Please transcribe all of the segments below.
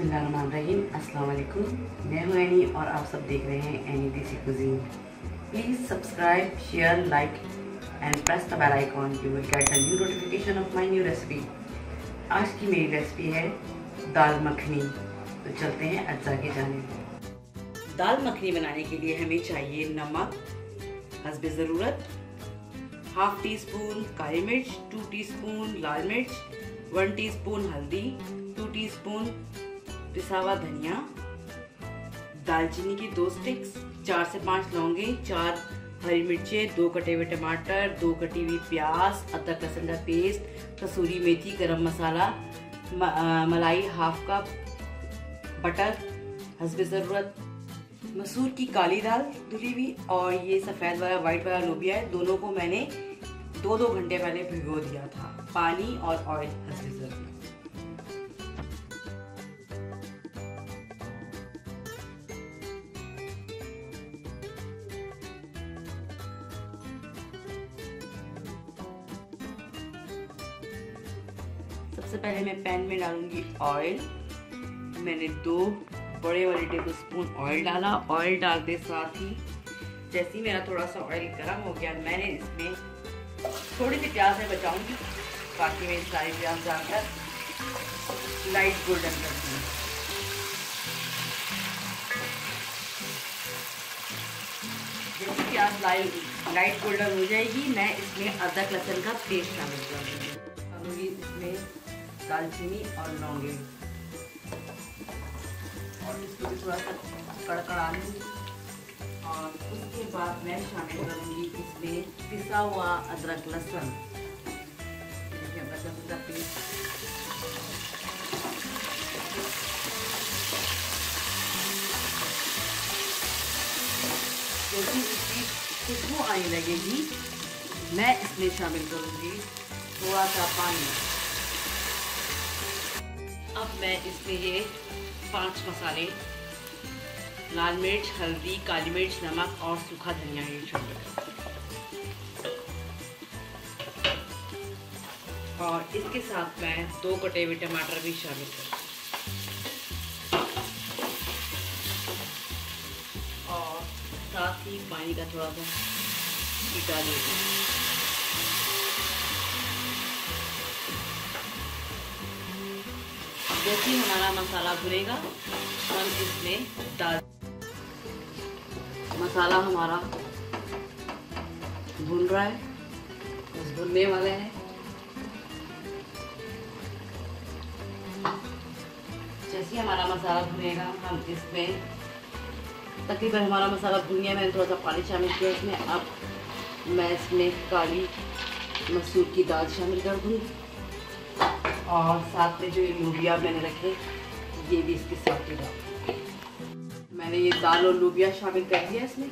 बिस्मिल्लाहिर्रहमानिर्रहीम। अस्सलाम वालेकुम। मैं हूँ एनी और आप सब देख रहे हैं any desi cuisine. Please subscribe, share, like and press the bell icon. You will get the new notification of my new recipe. आज की मेरी रेसिपी है दाल मखनी। तो चलते हैं अज्जा की जानिब। दाल मखनी बनाने के लिए हमें चाहिए नमक हस्बे ज़रूरत, हाफ टी स्पून काली मिर्च, 2 टीस्पून लाल मिर्च, 1 टीस्पून हल्दी, 2 टीस्पून पिसा हुआ धनिया, दालचीनी की 2 स्टिक्स, 4 से 5 लौंगे, 4 हरी मिर्चें, 2 कटे हुए टमाटर, 2 कटी हुई प्याज, अदरक लहसुन का पेस्ट, कसूरी मेथी, गरम मसाला, मलाई हाफ कप, बटर हस्बे ज़रूरत, मसूर की काली दाल धुली हुई और ये सफ़ेद वाला वाइट वाला लोबिया है। दोनों को मैंने 2-2 घंटे पहले भिगो दिया था। पानी और ऑयल हस्बे ज़रूरत। सबसे पहले मैं पैन में डालूंगी ऑयल। मैंने 2 बड़े वाले टेबल स्पून ऑयल डाला। ऑयल डालते साथ ही जैसे ही मेरा थोड़ा सा ऑयल गर्म हो गया, मैंने इसमें थोड़ी सी प्याज में बचाऊंगी, बाकी मैं सारी प्याज डालकर लाइट गोल्डन कर दूंगी। जैसे प्याज लाइट गोल्डन हो जाएगी, मैं इसमें अदरक लहसुन का पेस्ट शामिल कर दूंगी। इसमें दालचीनी और लौंगे और इसको भी थोड़ा सा कड़कड़ा लूँगी और उसके बाद मैं शामिल करूँगी इसमें पिसा हुआ अदरक लहसुन। अदरक लहसुन का पेस्ट, जैसे इसकी खुशबू आने लगेगी, मैं इसमें शामिल करूँगी थोड़ा सा पानी। अब मैं इसमें ये 5 मसाले लाल मिर्च, हल्दी, काली मिर्च, नमक और सूखा धनिया ये शामिल करूँ और इसके साथ मैं 2 कटे हुए टमाटर भी शामिल करूँ और साथ ही पानी का थोड़ा सा छींटा देंगे। जैसे ही हमारा मसाला भुनेगा, हम इसमें डाल। मसाला हमारा भुन रहा है, बस भुनने वाले हैं। जैसे ही हमारा मसाला भुनेगा, हम इसमें तकरीबन हमारा मसाला भुन गया, मैंने थोड़ा सा पानी शामिल किया इसमें। अब मैं इसमें काली मसूर की दाल शामिल कर दूँगी और साथ में जो ये लोबिया मैंने रखे ये भी इसके साथ ही डाल। मैंने ये दाल और लोबिया शामिल कर दिया इसमें।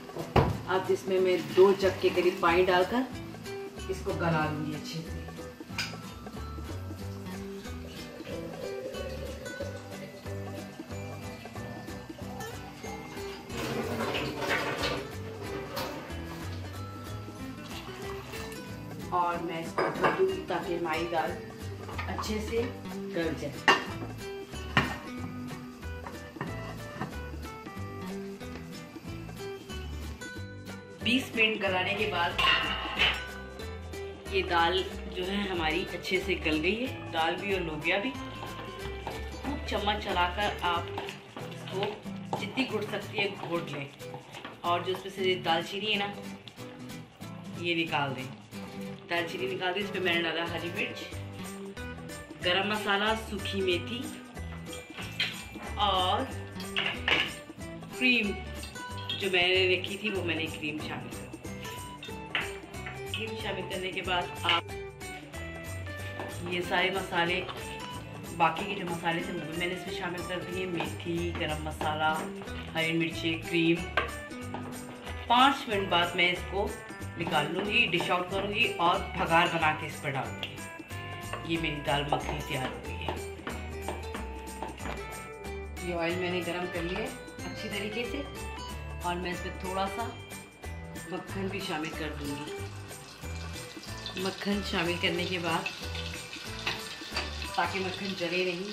अब इसमें मैं 2 जग के करीब पानी डालकर इसको गला लूँगी अच्छे से। और मैं इसको ढक दूँगी ताकि हमारी दाल अच्छे से गल जाए। बीस मिनट गलाने के बाद ये दाल जो है हमारी अच्छे से गल गई है, दाल भी और लोबिया भी। खूब चम्मच चलाकर आप इसको जितनी घुट सकती है घोट लें और जो इसमें से दालचीनी है ना, ये निकाल दें। दालचीनी निकाल दें। इस पर मैंने डाला हरी मिर्च, गरम मसाला, सूखी मेथी और क्रीम जो मैंने रखी थी वो मैंने क्रीम शामिल कर। क्रीम शामिल करने के बाद आप ये सारे मसाले, बाकी के जो मसाले थे वो मैंने इसमें शामिल कर दिए। मेथी, गरम मसाला, हरी मिर्ची, क्रीम। 5 मिनट बाद मैं इसको निकाल लूँगी, डिश आउट करूँगी और भगार बना के इस पर डालूँगी। ये मेरी दाल मखनी तैयार हो गई है। ये ऑयल मैंने गरम कर लिया अच्छी तरीके से और मैं इसमें थोड़ा सा मक्खन भी शामिल कर दूंगी। मक्खन शामिल करने के बाद ताकि मक्खन जले नहीं,